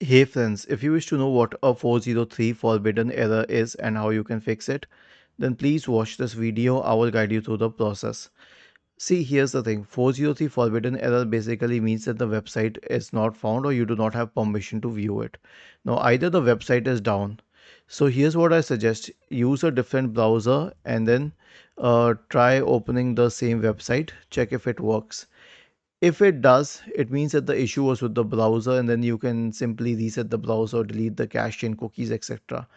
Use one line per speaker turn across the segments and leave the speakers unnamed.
Hey friends, if you wish to know what a 403 forbidden error is and how you can fix it, then please watch this video. I will guide you through the process. See, here's the thing. 403 forbidden error basically means that the website is not found or you do not have permission to view it. Now, either the website is down. So here's what I suggest. Use a different browser and then try opening the same website. Check if it works. If it does, it means that the issue was with the browser, and then you can simply reset the browser, delete the cache and cookies, etc.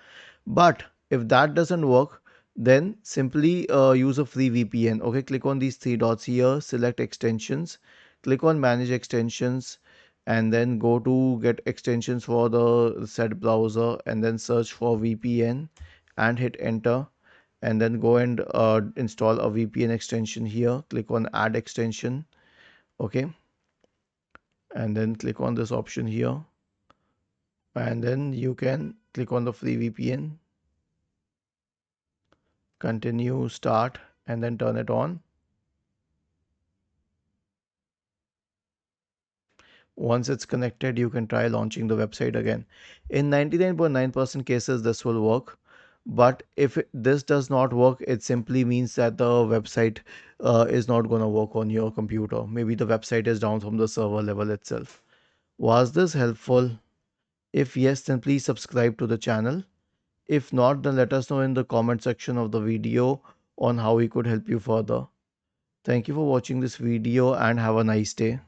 But if that doesn't work, then simply use a free VPN. Okay, click on these three dots here, select extensions, click on manage extensions, and then go to get extensions for the said browser, and then search for VPN and hit enter. And then go and install a VPN extension here. Click on add extension. Okay, and then click on this option here, and then you can click on the free VPN, continue, start, and then turn it on. Once it's connected, you can try launching the website again. In 99.9% cases this will work, but if this does not work, it simply means that the website is not going to work on your computer. Maybe the website is down from the server level itself. Was this helpful? If yes, then please subscribe to the channel. If not, then let us know in the comment section of the video on how we could help you further. Thank you for watching this video and have a nice day.